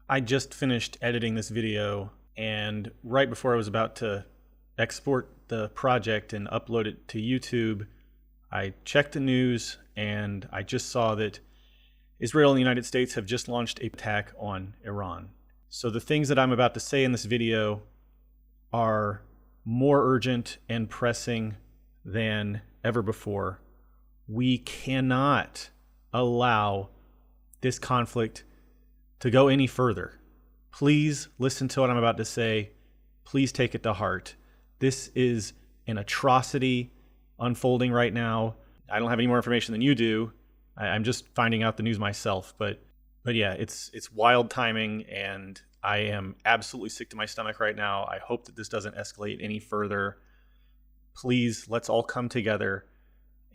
I just finished editing this video, and right before I was about to export the project and upload it to YouTube, I checked the news and I just saw that Israel and the United States have just launched an attack on Iran. So the things that I'm about to say in this video are more urgent and pressing than ever before. We cannot allow this conflict to go any further. Please listen to what I'm about to say. Please take it to heart. This is an atrocity unfolding right now. I don't have any more information than you do. I'm just finding out the news myself. But yeah, it's wild timing, and I am absolutely sick to my stomach right now. I hope that this doesn't escalate any further. Please, let's all come together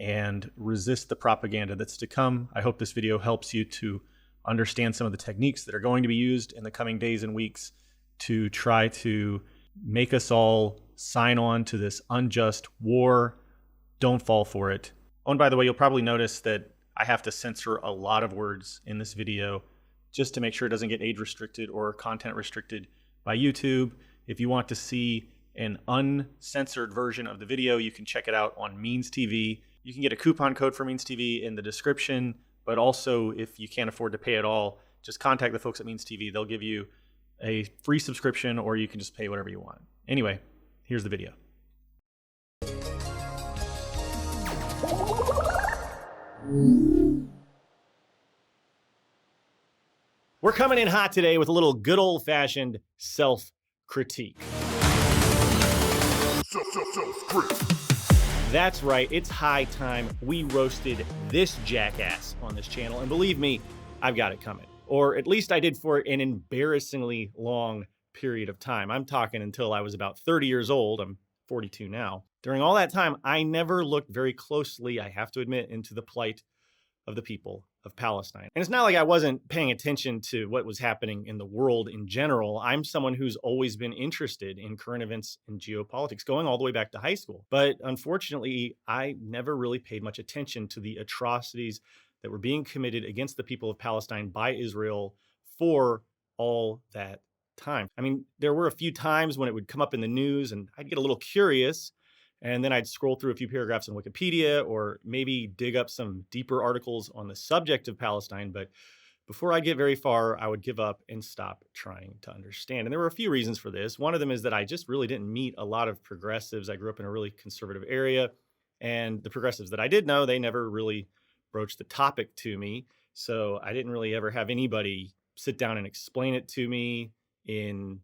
and resist the propaganda that's to come. I hope this video helps you to understand some of the techniques that are going to be used in the coming days and weeks to try to make us all sign on to this unjust war. Don't fall for it. Oh, and by the way, you'll probably notice that I have to censor a lot of words in this video just to make sure it doesn't get age restricted or content restricted by YouTube. If you want to see an uncensored version of the video, you can check it out on Means TV. You can get a coupon code for Means TV in the description, but also if you can't afford to pay at all, just contact the folks at Means TV. They'll give you a free subscription, or you can just pay whatever you want. Anyway, here's the video. We're coming in hot today with a little good old-fashioned self-critique. That's right, it's high time we roasted this jackass on this channel, and believe me, I've got it coming. Or at least I did for an embarrassingly long period of time. I'm talking until I was about 30 years old. I'm 42 now. During all that time, I never looked very closely, I have to admit, into the plight of the people of Palestine. And it's not like I wasn't paying attention to what was happening in the world in general. I'm someone who's always been interested in current events and geopolitics, going all the way back to high school. But unfortunately, I never really paid much attention to the atrocities that were being committed against the people of Palestine by Israel for all that time. I mean, there were a few times when it would come up in the news and I'd get a little curious, and then I'd scroll through a few paragraphs on Wikipedia or maybe dig up some deeper articles on the subject of Palestine. But before I get very far, I would give up and stop trying to understand. And there were a few reasons for this. One of them is that I just really didn't meet a lot of progressives. I grew up in a really conservative area, and the progressives that I did know, they never really broached the topic to me. So I didn't really ever have anybody sit down and explain it to me in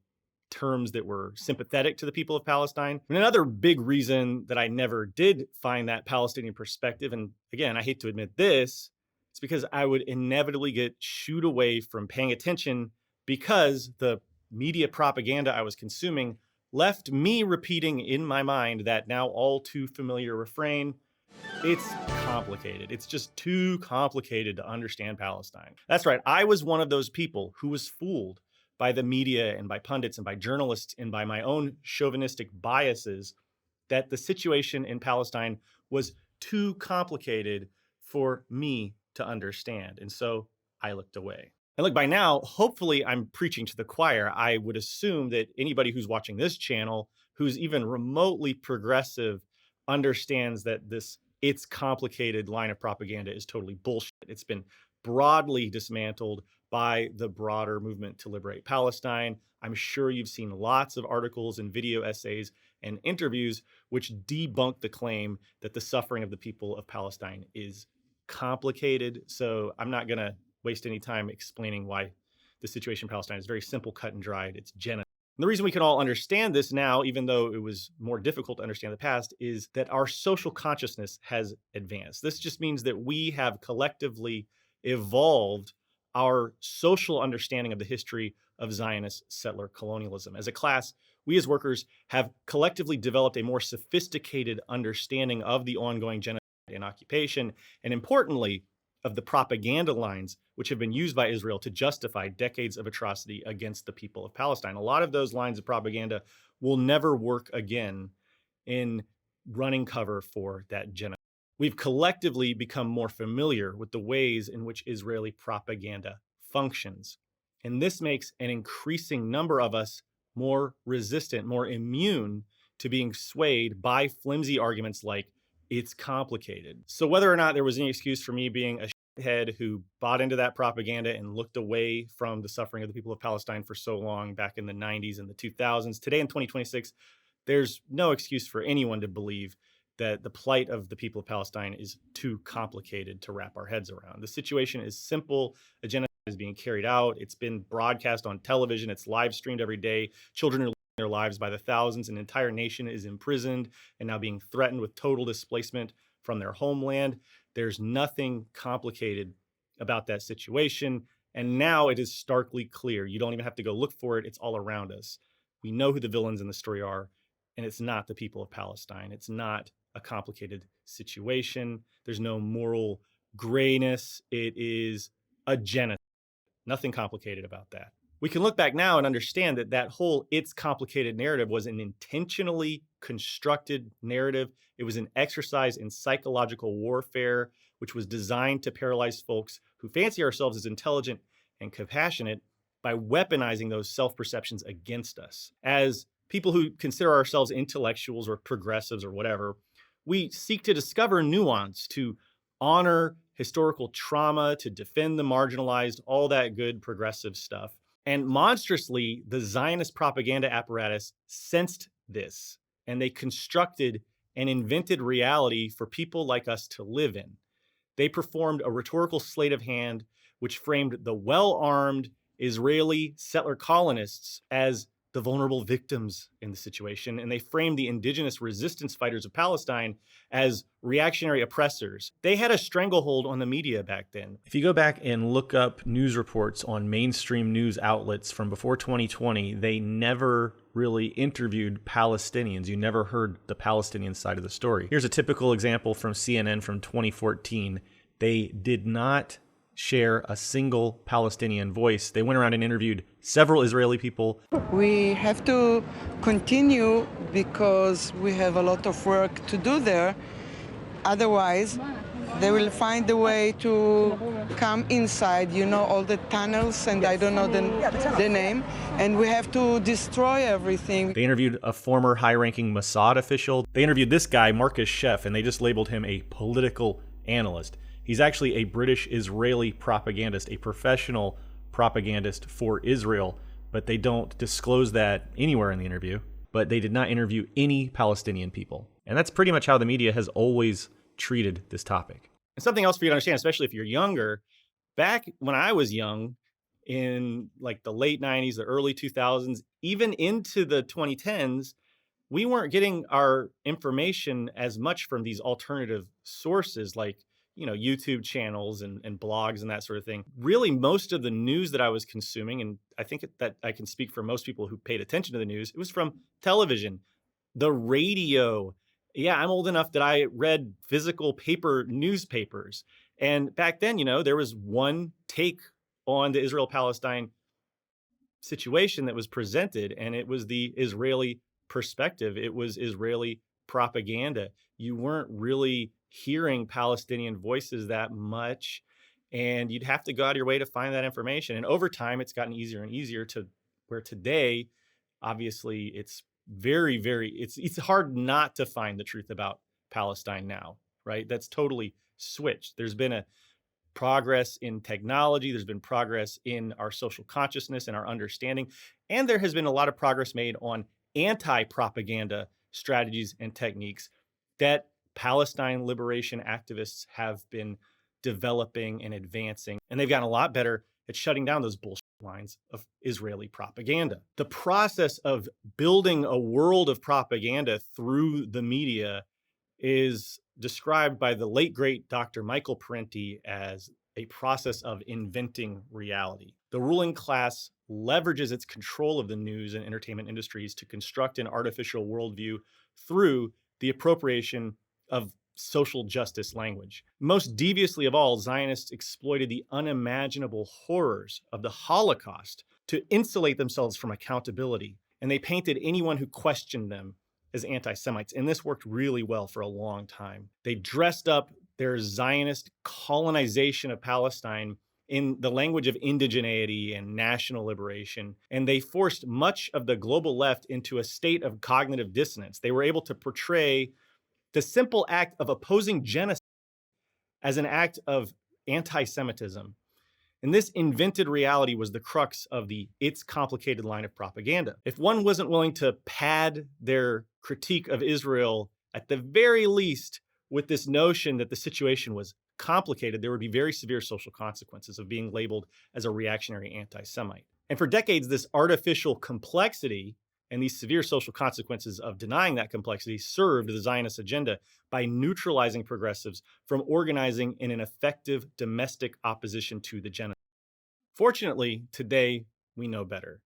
terms that were sympathetic to the people of Palestine. And another big reason that I never did find that Palestinian perspective, and again, I hate to admit this, it's because I would inevitably get shooed away from paying attention because the media propaganda I was consuming left me repeating in my mind that now all too familiar refrain: it's complicated. It's just too complicated to understand Palestine. That's right. I was one of those people who was fooled by the media and by pundits and by journalists and by my own chauvinistic biases that the situation in Palestine was too complicated for me to understand. And so I looked away. And look, by now, hopefully I'm preaching to the choir. I would assume that anybody who's watching this channel, who's even remotely progressive, understands that this "it's complicated" line of propaganda is totally bullshit. It's been broadly dismantled by the broader movement to liberate Palestine. I'm sure you've seen lots of articles and video essays and interviews which debunk the claim that the suffering of the people of Palestine is complicated. So I'm not going to waste any time explaining why the situation in Palestine is very simple, cut and dried. It's genocide. And the reason we can all understand this now, even though it was more difficult to understand in the past, is that our social consciousness has advanced. This just means that we have collectively evolved our social understanding of the history of Zionist settler colonialism. As a class, we as workers have collectively developed a more sophisticated understanding of the ongoing genocide and occupation, and importantly, of the propaganda lines which have been used by Israel to justify decades of atrocity against the people of Palestine. A lot of those lines of propaganda will never work again in running cover for that genocide. We've collectively become more familiar with the ways in which Israeli propaganda functions. And this makes an increasing number of us more resistant, more immune to being swayed by flimsy arguments like it's complicated. So whether or not there was any excuse for me being a shithead who bought into that propaganda and looked away from the suffering of the people of Palestine for so long back in the 90s and the 2000s, today in 2026, there's no excuse for anyone to believe that the plight of the people of Palestine is too complicated to wrap our heads around. The situation is simple. A genocide is being carried out. It's been broadcast on television. It's live streamed every day. Children are losing their lives by the thousands. An entire nation is imprisoned and now being threatened with total displacement from their homeland. There's nothing complicated about that situation. And now it is starkly clear. You don't even have to go look for it. It's all around us. We know who the villains in the story are, and it's not the people of Palestine. It's not a complicated situation. There's no moral grayness. It is a genocide. Nothing complicated about that. We can look back now and understand that that whole "it's complicated" narrative was an intentionally constructed narrative. It was an exercise in psychological warfare, which was designed to paralyze folks who fancy ourselves as intelligent and compassionate by weaponizing those self-perceptions against us. As people who consider ourselves intellectuals or progressives or whatever, we seek to discover nuance, to honor historical trauma, to defend the marginalized, all that good progressive stuff. And monstrously, the Zionist propaganda apparatus sensed this, and they constructed and invented reality for people like us to live in. They performed a rhetorical sleight of hand which framed the well-armed Israeli settler colonists as the vulnerable victims in the situation, and they framed the indigenous resistance fighters of Palestine as reactionary oppressors. They had a stranglehold on the media back then. If you go back and look up news reports on mainstream news outlets from before 2020, they never really interviewed Palestinians. You never heard the Palestinian side of the story. Here's a typical example from CNN from 2014. They did not share a single Palestinian voice. They went around and interviewed several Israeli people. We have to continue because we have a lot of work to do there. Otherwise, they will find a way to come inside, all the tunnels, and I don't know the name, and we have to destroy everything. They interviewed a former high-ranking Mossad official. They interviewed this guy, Marcus Sheff, and they just labeled him a political analyst. He's actually a British Israeli propagandist, a professional propagandist for Israel, but they don't disclose that anywhere in the interview. But they did not interview any Palestinian people. And that's pretty much how the media has always treated this topic. And something else for you to understand, especially if you're younger, back when I was young, in like the late 90s, the early 2000s, even into the 2010s, we weren't getting our information as much from these alternative sources like YouTube channels and blogs and that sort of thing. Really, most of the news that I was consuming, and I think that I can speak for most people who paid attention to the news, it was from television, the radio. Yeah, I'm old enough that I read physical paper newspapers. And back then, there was one take on the Israel-Palestine situation that was presented, and it was the Israeli perspective. It was Israeli propaganda. You weren't really hearing Palestinian voices that much, and you'd have to go out of your way to find that information. And over time, it's gotten easier and easier to where today, obviously, it's it's hard not to find the truth about Palestine now, right? That's totally switched. There's been a progress in technology. There's been progress in our social consciousness and our understanding. And there has been a lot of progress made on anti-propaganda strategies and techniques that Palestine liberation activists have been developing and advancing. And they've gotten a lot better at shutting down those bullshit lines of Israeli propaganda. The process of building a world of propaganda through the media is described by the late, great Dr. Michael Parenti as a process of inventing reality. The ruling class leverages its control of the news and entertainment industries to construct an artificial worldview through the appropriation of social justice language. Most deviously of all, Zionists exploited the unimaginable horrors of the Holocaust to insulate themselves from accountability, and they painted anyone who questioned them as anti-Semites, and this worked really well for a long time. They dressed up their Zionist colonization of Palestine in the language of indigeneity and national liberation, and they forced much of the global left into a state of cognitive dissonance. They were able to portray the simple act of opposing genocide as an act of anti-Semitism. And this invented reality was the crux of the "it's complicated" line of propaganda. If one wasn't willing to pad their critique of Israel, at the very least, with this notion that the situation was complicated, there would be very severe social consequences of being labeled as a reactionary anti-Semite. And for decades, this artificial complexity and these severe social consequences of denying that complexity served the Zionist agenda by neutralizing progressives from organizing in an effective domestic opposition to the genocide. Fortunately, today we know better.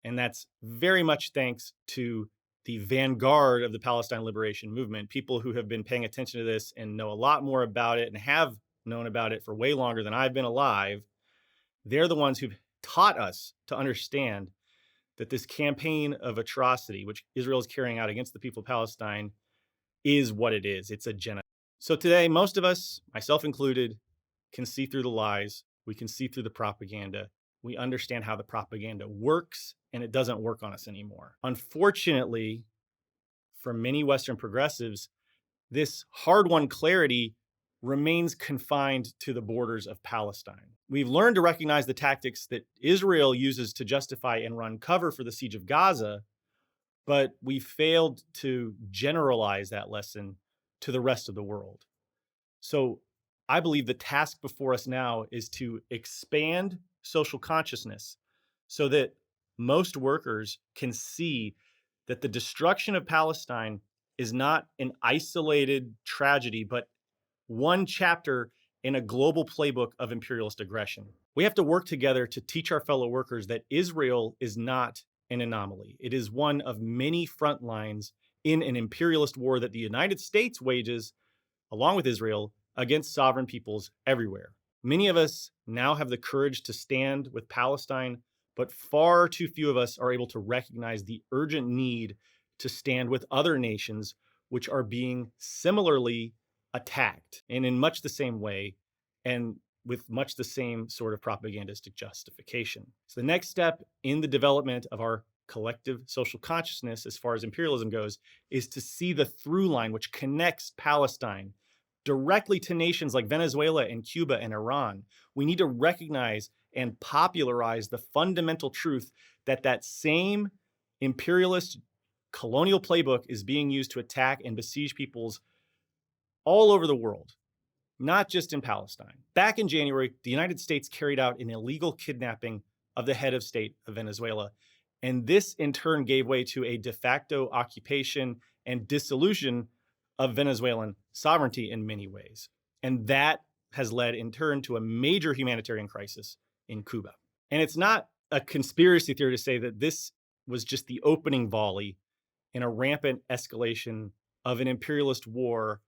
And that's very much thanks to the vanguard of the Palestine liberation movement, people who have been paying attention to this and know a lot more about it and have known about it for way longer than I've been alive. They're the ones who've taught us to understand that this campaign of atrocity, which Israel is carrying out against the people of Palestine, is what it is. It's a genocide. So today, most of us, myself included, can see through the lies. We can see through the propaganda. We understand how the propaganda works, and it doesn't work on us anymore. Unfortunately, for many Western progressives, this hard-won clarity remains confined to the borders of Palestine. We've learned to recognize the tactics that Israel uses to justify and run cover for the siege of Gaza, but we failed to generalize that lesson to the rest of the world. So I believe the task before us now is to expand social consciousness so that most workers can see that the destruction of Palestine is not an isolated tragedy, but one chapter in a global playbook of imperialist aggression. We have to work together to teach our fellow workers that Israel is not an anomaly. It is one of many front lines in an imperialist war that the United States wages, along with Israel, against sovereign peoples everywhere. Many of us now have the courage to stand with Palestine, but far too few of us are able to recognize the urgent need to stand with other nations which are being similarly attacked and in much the same way and with much the same sort of propagandistic justification. So the next step in the development of our collective social consciousness as far as imperialism goes is to see the through line which connects Palestine directly to nations like Venezuela and Cuba and Iran. We need to recognize and popularize the fundamental truth that that same imperialist colonial playbook is being used to attack and besiege peoples all over the world, not just in Palestine. Back in January, the United States carried out an illegal kidnapping of the head of state of Venezuela. And this in turn gave way to a de facto occupation and dissolution of Venezuelan sovereignty in many ways. And that has led in turn to a major humanitarian crisis in Cuba. And it's not a conspiracy theory to say that this was just the opening volley in a rampant escalation of an imperialist war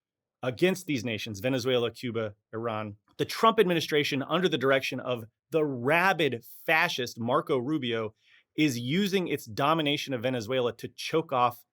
against these nations, Venezuela, Cuba, Iran. The Trump administration, under the direction of the rabid fascist Marco Rubio, is using its domination of Venezuela to choke off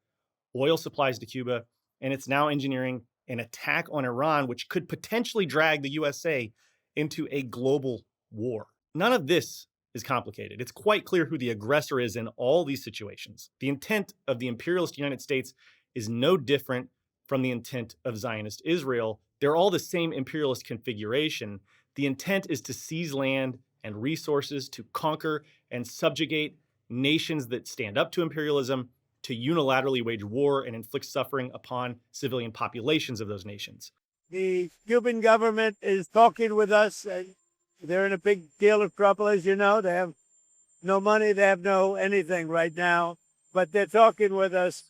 oil supplies to Cuba, and it's now engineering an attack on Iran, which could potentially drag the USA into a global war. None of this is complicated. It's quite clear who the aggressor is in all these situations. The intent of the imperialist United States is no different from the intent of Zionist Israel. They're all the same imperialist configuration. The intent is to seize land and resources, to conquer and subjugate nations that stand up to imperialism, to unilaterally wage war and inflict suffering upon civilian populations of those nations. The Cuban government is talking with us. They're in a big deal of trouble, as you know. They have no money, they have no anything right now, but they're talking with us.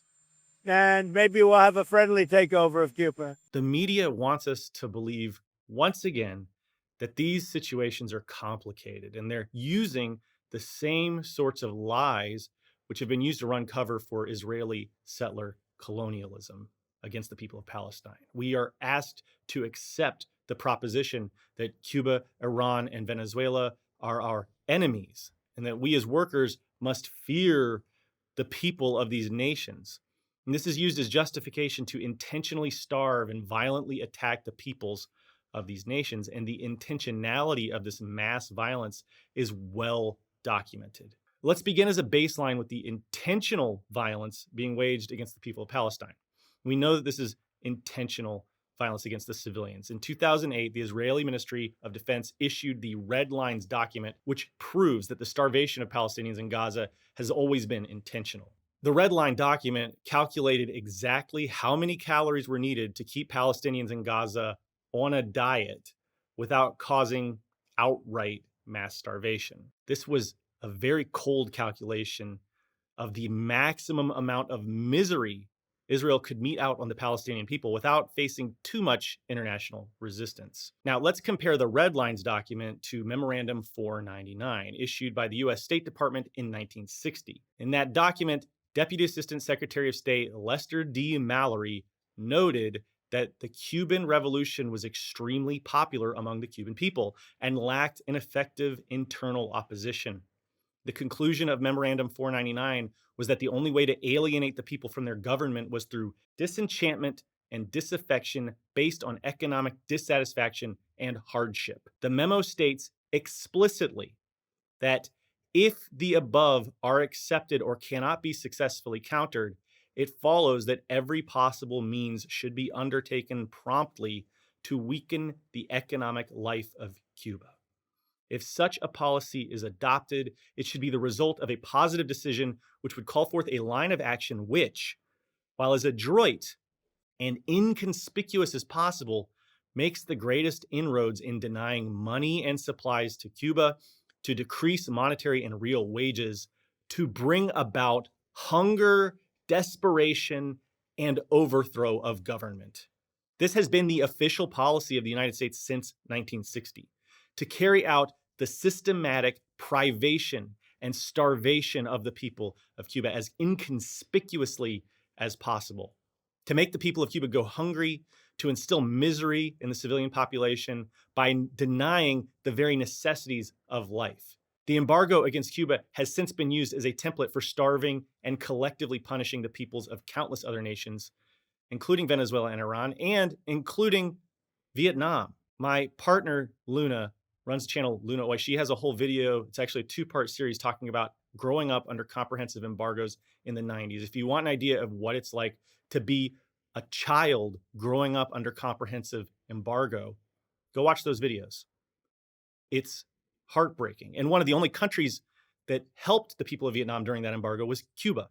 And maybe we'll have a friendly takeover of Cuba. The media wants us to believe, once again, that these situations are complicated, and they're using the same sorts of lies which have been used to run cover for Israeli settler colonialism against the people of Palestine. We are asked to accept the proposition that Cuba, Iran, and Venezuela are our enemies, and that we as workers must fear the people of these nations. And this is used as justification to intentionally starve and violently attack the peoples of these nations, and the intentionality of this mass violence is well documented. Let's begin as a baseline with the intentional violence being waged against the people of Palestine. We know that this is intentional violence against the civilians. In 2008, the Israeli Ministry of Defense issued the Red Lines document, which proves that the starvation of Palestinians in Gaza has always been intentional. The Red Line document calculated exactly how many calories were needed to keep Palestinians in Gaza on a diet without causing outright mass starvation. This was a very cold calculation of the maximum amount of misery Israel could mete out on the Palestinian people without facing too much international resistance. Now, let's compare the Red Lines document to Memorandum 499, issued by the U.S. State Department in 1960. In that document, Deputy Assistant Secretary of State Lester D. Mallory noted that the Cuban Revolution was extremely popular among the Cuban people and lacked an effective internal opposition. The conclusion of Memorandum 499 was that the only way to alienate the people from their government was through disenchantment and disaffection based on economic dissatisfaction and hardship. The memo states explicitly that if the above are accepted or cannot be successfully countered, it follows that every possible means should be undertaken promptly to weaken the economic life of Cuba. If such a policy is adopted, it should be the result of a positive decision which would call forth a line of action which, while as adroit and inconspicuous as possible, makes the greatest inroads in denying money and supplies to Cuba, to decrease monetary and real wages, to bring about hunger, desperation, and overthrow of government. This has been the official policy of the United States since 1960. To carry out the systematic privation and starvation of the people of Cuba as inconspicuously as possible. To make the people of Cuba go hungry, to instill misery in the civilian population by denying the very necessities of life. The embargo against Cuba has since been used as a template for starving and collectively punishing the peoples of countless other nations, including Venezuela and Iran, and including Vietnam. My partner, Luna, runs the channel Luna Oy. She has a whole video. It's actually a two-part series talking about growing up under comprehensive embargoes in the 90s. If you want an idea of what it's like to be a child growing up under comprehensive embargo, go watch those videos. It's heartbreaking. And one of the only countries that helped the people of Vietnam during that embargo was Cuba.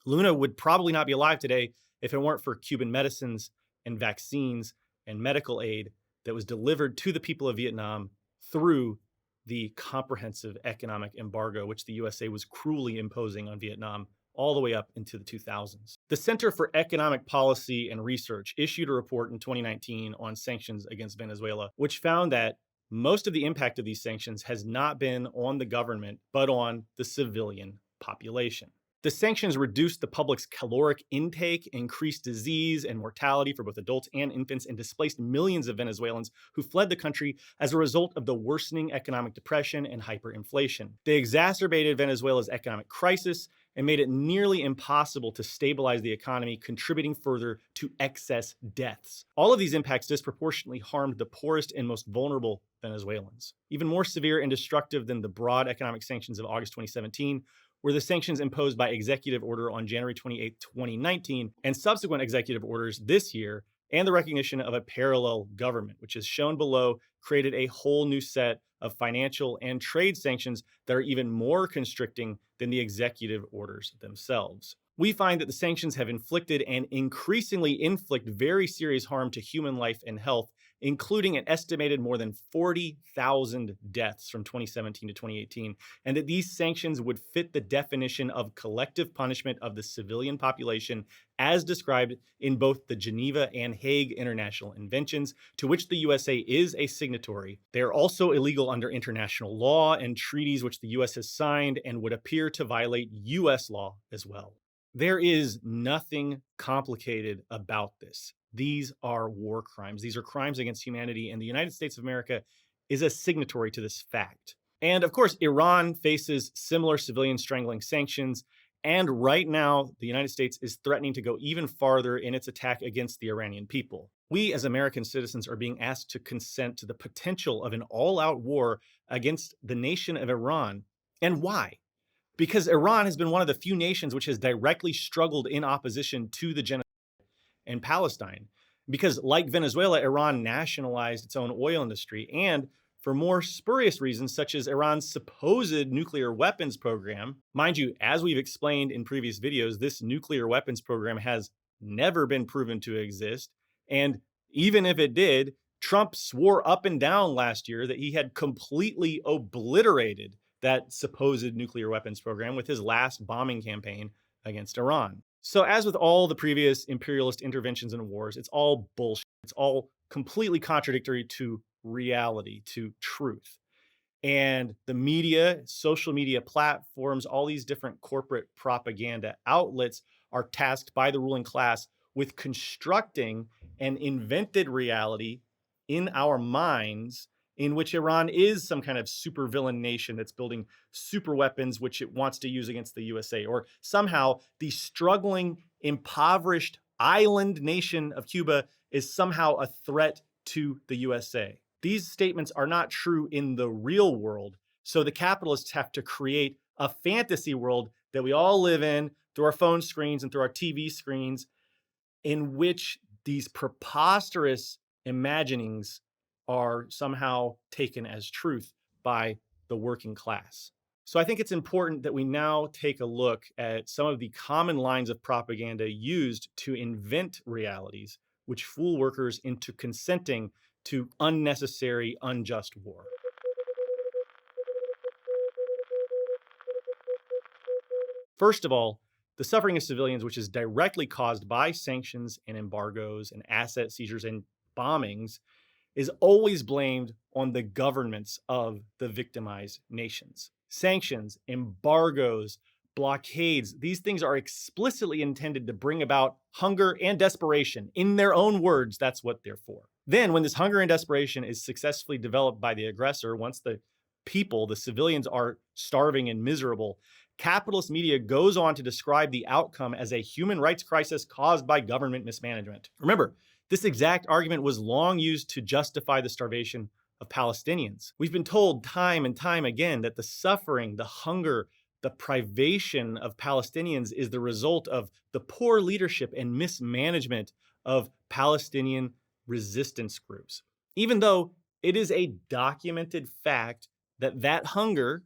Luna would probably not be alive today if it weren't for Cuban medicines and vaccines and medical aid that was delivered to the people of Vietnam through the comprehensive economic embargo, which the USA was cruelly imposing on Vietnam all the way up into the 2000s. The Center for Economic Policy and Research issued a report in 2019 on sanctions against Venezuela, which found that most of the impact of these sanctions has not been on the government, but on the civilian population. The sanctions reduced the public's caloric intake, increased disease and mortality for both adults and infants, and displaced millions of Venezuelans who fled the country as a result of the worsening economic depression and hyperinflation. They exacerbated Venezuela's economic crisis and made it nearly impossible to stabilize the economy, contributing further to excess deaths. All of these impacts disproportionately harmed the poorest and most vulnerable Venezuelans. Even more severe and destructive than the broad economic sanctions of August 2017 were the sanctions imposed by executive order on January 28, 2019, and subsequent executive orders this year, and the recognition of a parallel government, which is shown below, created a whole new set of financial and trade sanctions that are even more constricting than the executive orders themselves. We find that the sanctions have inflicted and increasingly inflict very serious harm to human life and health, including an estimated more than 40,000 deaths from 2017 to 2018, and that these sanctions would fit the definition of collective punishment of the civilian population as described in both the Geneva and Hague International Conventions, to which the USA is a signatory. They are also illegal under international law and treaties which the US has signed and would appear to violate US law as well. There is nothing complicated about this. These are war crimes. These are crimes against humanity, and the United States of America is a signatory to this fact. And of course, Iran faces similar civilian strangling sanctions, and right now, the United States is threatening to go even farther in its attack against the Iranian people. We as American citizens are being asked to consent to the potential of an all-out war against the nation of Iran. And why? Because Iran has been one of the few nations which has directly struggled in opposition to the genocide in Palestine. Because like Venezuela, Iran nationalized its own oil industry, and for more spurious reasons, such as Iran's supposed nuclear weapons program. Mind you, as we've explained in previous videos, this nuclear weapons program has never been proven to exist. And even if it did, Trump swore up and down last year that he had completely obliterated that supposed nuclear weapons program with his last bombing campaign against Iran. So as with all the previous imperialist interventions and wars, it's all bullshit. It's all completely contradictory to reality, to truth. And the media, social media platforms, all these different corporate propaganda outlets are tasked by the ruling class with constructing an invented reality in our minds in which Iran is some kind of supervillain nation that's building super weapons which it wants to use against the USA, or somehow the struggling, impoverished island nation of Cuba is somehow a threat to the USA. These statements are not true in the real world, so the capitalists have to create a fantasy world that we all live in through our phone screens and through our TV screens, in which these preposterous imaginings are somehow taken as truth by the working class. So I think it's important that we now take a look at some of the common lines of propaganda used to invent realities which fool workers into consenting to unnecessary, unjust war. First of all, the suffering of civilians, which is directly caused by sanctions and embargoes and asset seizures and bombings, is always blamed on the governments of the victimized nations. Sanctions, embargoes, blockades, these things are explicitly intended to bring about hunger and desperation. In their own words, that's what they're for. Then, when this hunger and desperation is successfully developed by the aggressor, once the people, the civilians, are starving and miserable, capitalist media goes on to describe the outcome as a human rights crisis caused by government mismanagement. Remember, this exact argument was long used to justify the starvation of Palestinians. We've been told time and time again that the suffering, the hunger, the privation of Palestinians is the result of the poor leadership and mismanagement of Palestinian resistance groups, even though it is a documented fact that that hunger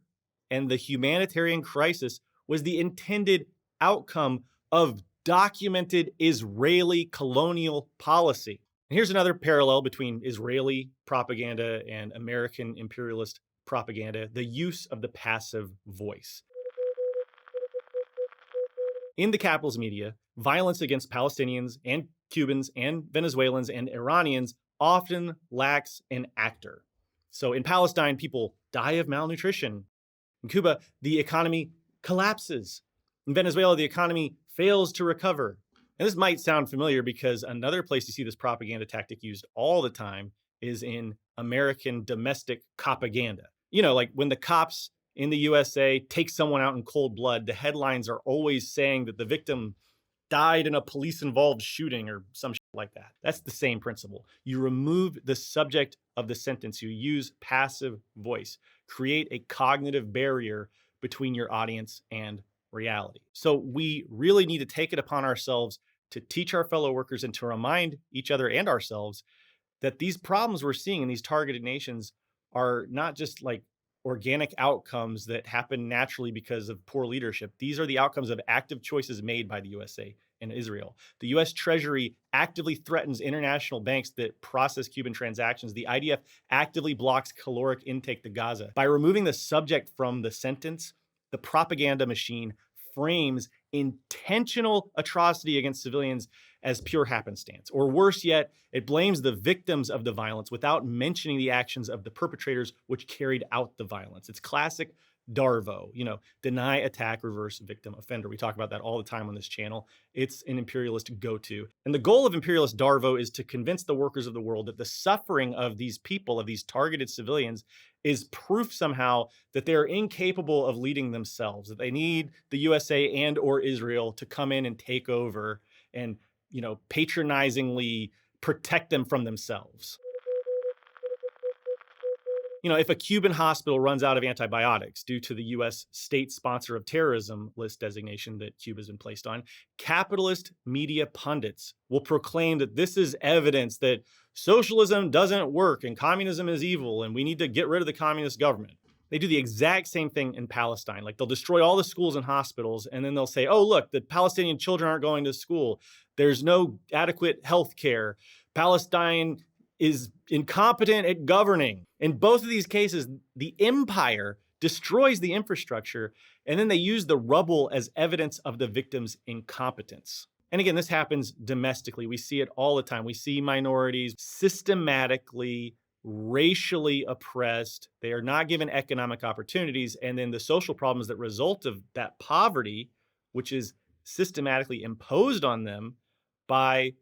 and the humanitarian crisis was the intended outcome of documented Israeli colonial policy. And here's another parallel between Israeli propaganda and American imperialist propaganda: the use of the passive voice. In the capitalist media, violence against Palestinians and Cubans and Venezuelans and Iranians often lacks an actor. So in Palestine, people die of malnutrition. In Cuba, the economy collapses. In Venezuela, the economy fails to recover. And this might sound familiar because another place you see this propaganda tactic used all the time is in American domestic propaganda. You know, like when the cops in the USA take someone out in cold blood, the headlines are always saying that the victim died in a police-involved shooting or some shit like that. That's the same principle. You remove the subject of the sentence. You use passive voice. Create a cognitive barrier between your audience and reality. So we really need to take it upon ourselves to teach our fellow workers and to remind each other and ourselves that these problems we're seeing in these targeted nations are not just like organic outcomes that happen naturally because of poor leadership. These are the outcomes of active choices made by the USA and Israel. The US Treasury actively threatens international banks that process Cuban transactions. The IDF actively blocks caloric intake to Gaza. By removing the subject from the sentence, the propaganda machine frames intentional atrocity against civilians as pure happenstance. Or worse yet, it blames the victims of the violence without mentioning the actions of the perpetrators which carried out the violence. It's classic DARVO, deny, attack, reverse, victim, offender. We talk about that all the time on this channel. It's an imperialist go-to. And the goal of imperialist DARVO is to convince the workers of the world that the suffering of these people, of these targeted civilians, is proof somehow that they're incapable of leading themselves, that they need the USA and or Israel to come in and take over and, patronizingly protect them from themselves. You know, if a Cuban hospital runs out of antibiotics due to the US state sponsor of terrorism list designation that Cuba's been placed on, capitalist media pundits will proclaim that this is evidence that socialism doesn't work and communism is evil and we need to get rid of the communist government. They do the exact same thing in Palestine. Like, they'll destroy all the schools and hospitals, and then they'll say, oh, look, the Palestinian children aren't going to school. There's no adequate health care. Palestine is incompetent at governing. In both of these cases, the empire destroys the infrastructure, and then they use the rubble as evidence of the victim's incompetence. And again, this happens domestically. We see it all the time. We see minorities systematically, racially oppressed. They are not given economic opportunities. And then the social problems that result of that poverty, which is systematically imposed on them by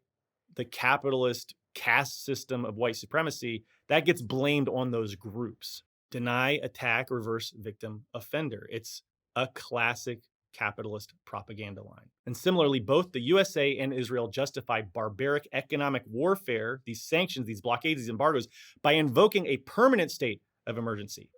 the capitalist caste system of white supremacy, that gets blamed on those groups. Deny, attack, reverse, victim, offender. It's a classic capitalist propaganda line. And similarly, both the USA and Israel justify barbaric economic warfare, these sanctions, these blockades, these embargoes, by invoking a permanent state of emergency.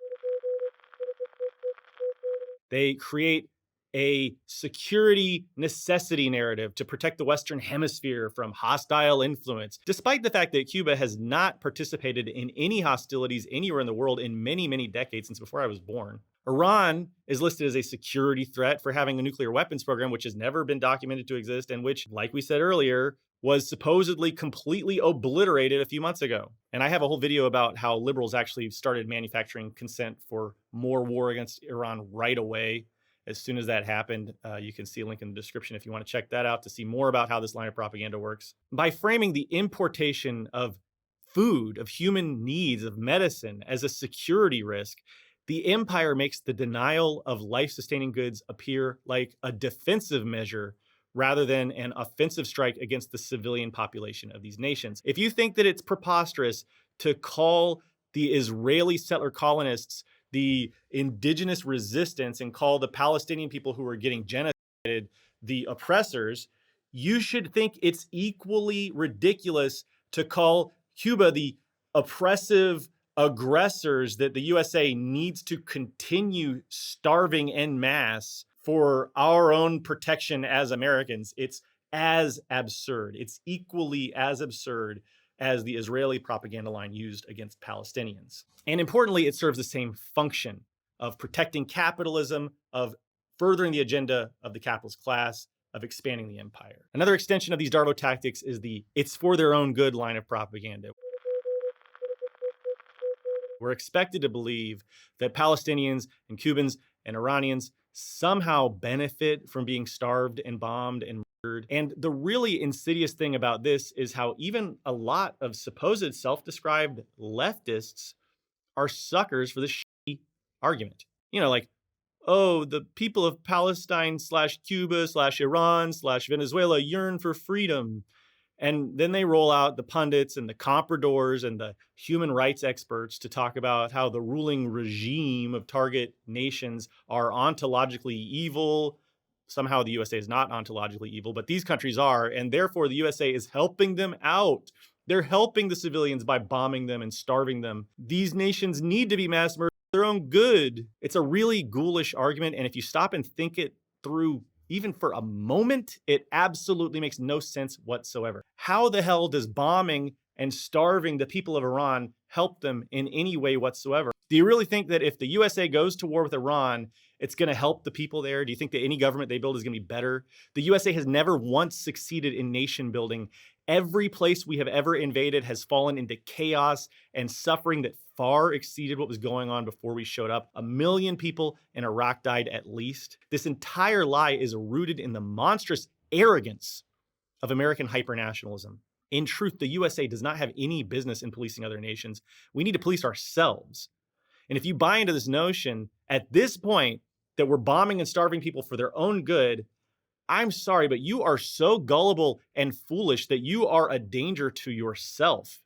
They create a security necessity narrative to protect the Western Hemisphere from hostile influence, despite the fact that Cuba has not participated in any hostilities anywhere in the world in many, many decades, since before I was born. Iran is listed as a security threat for having a nuclear weapons program, which has never been documented to exist, and which, like we said earlier, was supposedly completely obliterated a few months ago. And I have a whole video about how liberals actually started manufacturing consent for more war against Iran right away. As soon as that happened, you can see a link in the description if you want to check that out to see more about how this line of propaganda works. By framing the importation of food, of human needs, of medicine as a security risk, the empire makes the denial of life-sustaining goods appear like a defensive measure rather than an offensive strike against the civilian population of these nations. If you think that it's preposterous to call the Israeli settler colonists the indigenous resistance and call the Palestinian people who are getting genocided the oppressors, you should think it's equally ridiculous to call Cuba the oppressive aggressors that the USA needs to continue starving en masse for our own protection as Americans. It's as absurd. It's equally as absurd as the Israeli propaganda line used against Palestinians. And importantly, it serves the same function of protecting capitalism, of furthering the agenda of the capitalist class, of expanding the empire. Another extension of these DARVO tactics is the "it's for their own good" line of propaganda. We're expected to believe that Palestinians and Cubans and Iranians somehow benefit from being starved and bombed and murdered. And the really insidious thing about this is how even a lot of supposed self-described leftists are suckers for this shitty argument. You know, like, oh, the people of Palestine / Cuba / Iran / Venezuela yearn for freedom. And then they roll out the pundits and the compradors and the human rights experts to talk about how the ruling regime of target nations are ontologically evil. Somehow the USA is not ontologically evil, but these countries are, and therefore the USA is helping them out. They're helping the civilians by bombing them and starving them. These nations need to be mass murdered for their own good. It's a really ghoulish argument, and if you stop and think it through even for a moment, it absolutely makes no sense whatsoever. How the hell does bombing and starving the people of Iran help them in any way whatsoever? Do you really think that if the USA goes to war with Iran, it's going to help the people there? Do you think that any government they build is going to be better? The USA has never once succeeded in nation building. Every place we have ever invaded has fallen into chaos and suffering that far exceeded what was going on before we showed up. 1 million people in Iraq died at least. This entire lie is rooted in the monstrous arrogance of American hypernationalism. In truth, the USA does not have any business in policing other nations. We need to police ourselves. And if you buy into this notion at this point that we're bombing and starving people for their own good, I'm sorry, but you are so gullible and foolish that you are a danger to yourself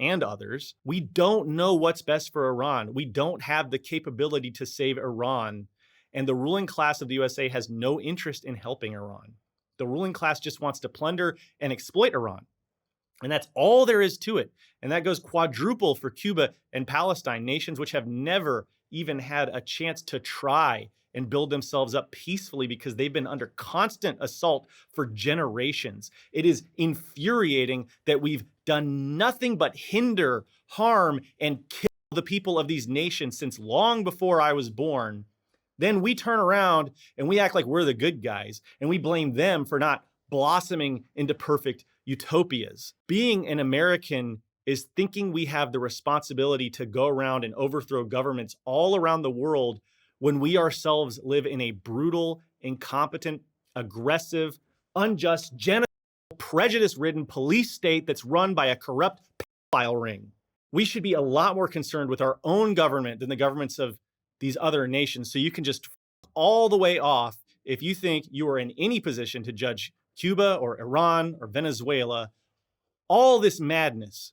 and others. We don't know what's best for Iran. We don't have the capability to save Iran. And the ruling class of the USA has no interest in helping Iran. The ruling class just wants to plunder and exploit Iran. And that's all there is to it. And that goes quadruple for Cuba and Palestine, nations which have never even had a chance to try and build themselves up peacefully because they've been under constant assault for generations. It is infuriating that we've done nothing but hinder, harm, and kill the people of these nations since long before I was born. Then we turn around and we act like we're the good guys, and we blame them for not blossoming into perfect utopias. Being an American is thinking we have the responsibility to go around and overthrow governments all around the world when we ourselves live in a brutal, incompetent, aggressive, unjust, genocidal, prejudice-ridden police state that's run by a corrupt pedophile ring. We should be a lot more concerned with our own government than the governments of these other nations. So you can just all the way off if you think you are in any position to judge Cuba or Iran or Venezuela. All this madness,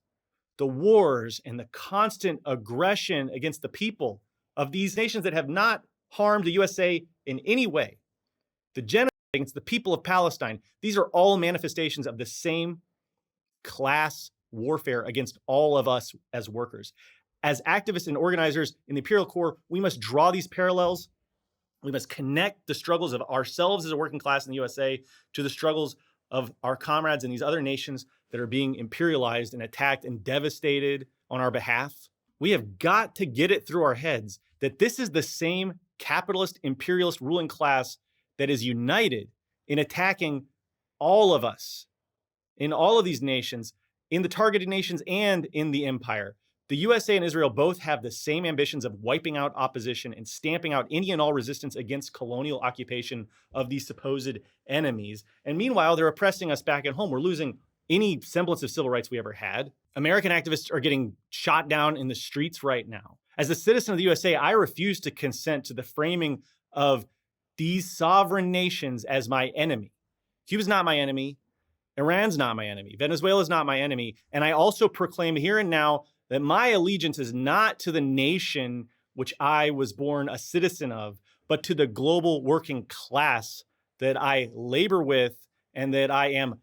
the wars and the constant aggression against the people of these nations that have not harmed the USA in any way, the genocide against the people of Palestine, these are all manifestations of the same class warfare against all of us as workers. As activists and organizers in the Imperial Corps, we must draw these parallels. We must connect the struggles of ourselves as a working class in the USA to the struggles of our comrades in these other nations that are being imperialized and attacked and devastated on our behalf. We have got to get it through our heads that this is the same capitalist, imperialist ruling class that is united in attacking all of us in all of these nations, in the targeted nations and in the empire. The USA and Israel both have the same ambitions of wiping out opposition and stamping out any and all resistance against colonial occupation of these supposed enemies. And meanwhile, they're oppressing us back at home. We're losing any semblance of civil rights we ever had. American activists are getting shot down in the streets right now. As a citizen of the USA, I refuse to consent to the framing of these sovereign nations as my enemy. Cuba's not my enemy. Iran's not my enemy. Venezuela's not my enemy. And I also proclaim here and now that my allegiance is not to the nation which I was born a citizen of, but to the global working class that I labor with and that I am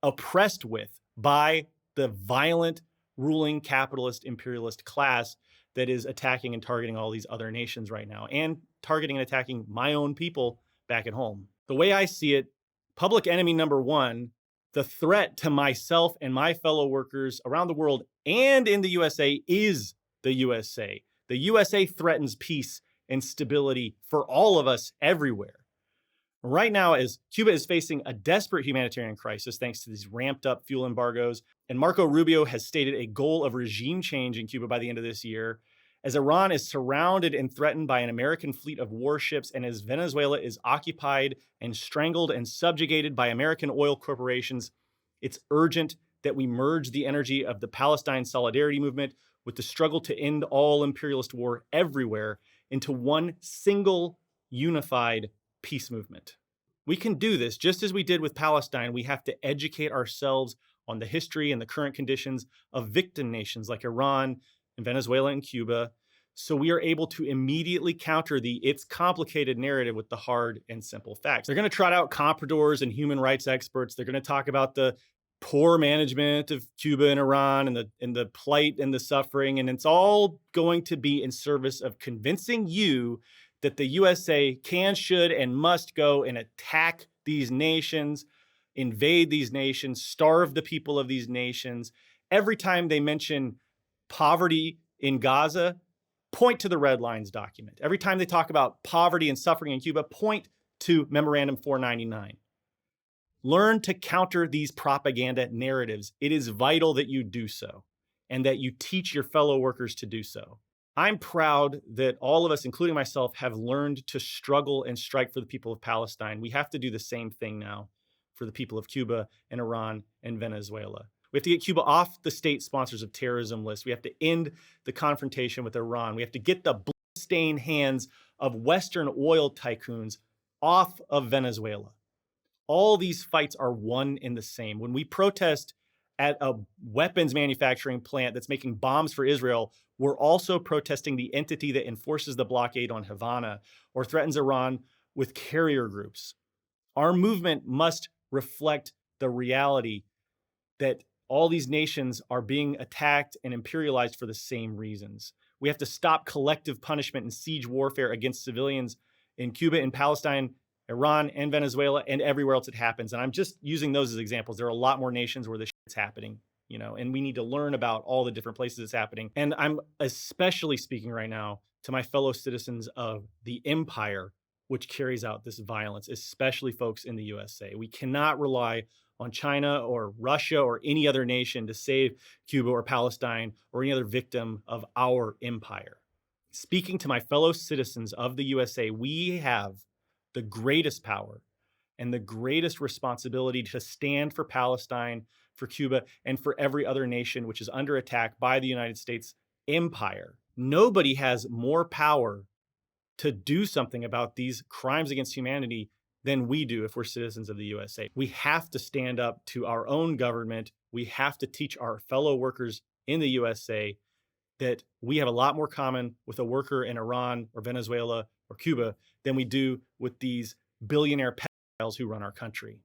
oppressed with by the violent, ruling, capitalist, imperialist class that is attacking and targeting all these other nations right now and targeting and attacking my own people back at home. The way I see it, public enemy number one, the threat to myself and my fellow workers around the world and in the USA is the USA. The USA threatens peace and stability for all of us everywhere. Right now, as Cuba is facing a desperate humanitarian crisis thanks to these ramped up fuel embargoes, and Marco Rubio has stated a goal of regime change in Cuba by the end of this year, as Iran is surrounded and threatened by an American fleet of warships, and as Venezuela is occupied and strangled and subjugated by American oil corporations, it's urgent that we merge the energy of the Palestine solidarity movement with the struggle to end all imperialist war everywhere into one single unified peace movement. We can do this just as we did with Palestine. We have to educate ourselves on the history and the current conditions of victim nations like Iran and Venezuela and Cuba, so we are able to immediately counter the "it's complicated" narrative with the hard and simple facts. They're going to trot out compradors and human rights experts. They're going to talk about the poor management of Cuba and Iran and the plight and the suffering, and it's all going to be in service of convincing you that the USA can, should, and must go and attack these nations, invade these nations, starve the people of these nations. Every time they mention poverty in Gaza, point to the Red Lines document. Every time they talk about poverty and suffering in Cuba, point to Memorandum 499. Learn to counter these propaganda narratives. It is vital that you do so and that you teach your fellow workers to do so. I'm proud that all of us, including myself, have learned to struggle and strike for the people of Palestine. We have to do the same thing now for the people of Cuba and Iran and Venezuela. We have to get Cuba off the state sponsors of terrorism list. We have to end the confrontation with Iran. We have to get the blood-stained hands of Western oil tycoons off of Venezuela. All these fights are one and the same. When we protest at a weapons manufacturing plant that's making bombs for Israel, we're also protesting the entity that enforces the blockade on Havana or threatens Iran with carrier groups. Our movement must reflect the reality that all these nations are being attacked and imperialized for the same reasons. We have to stop collective punishment and siege warfare against civilians in Cuba and Palestine, Iran and Venezuela, and everywhere else it happens. And I'm just using those as examples. There are a lot more nations where this shit's happening, you know, and we need to learn about all the different places it's happening. And I'm especially speaking right now to my fellow citizens of the empire which carries out this violence, especially folks in the USA. We cannot rely on China or Russia or any other nation to save Cuba or Palestine or any other victim of our empire. Speaking to my fellow citizens of the USA, we have the greatest power and the greatest responsibility to stand for Palestine, for Cuba, and for every other nation which is under attack by the United States empire. Nobody has more power to do something about these crimes against humanity than we do if we're citizens of the USA. We have to stand up to our own government. We have to teach our fellow workers in the USA that we have a lot more common with a worker in Iran or Venezuela or Cuba than we do with these billionaire pedophiles who run our country.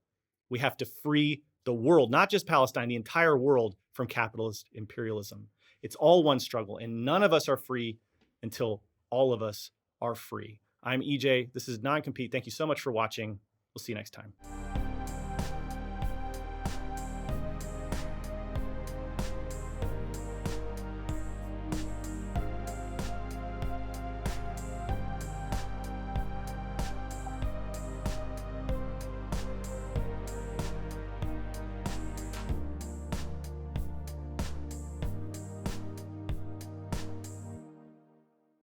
We have to free the world, not just Palestine, the entire world from capitalist imperialism. It's all one struggle, and none of us are free until all of us are free. I'm EJ. This is NonCompete. Thank you so much for watching. We'll see you next time.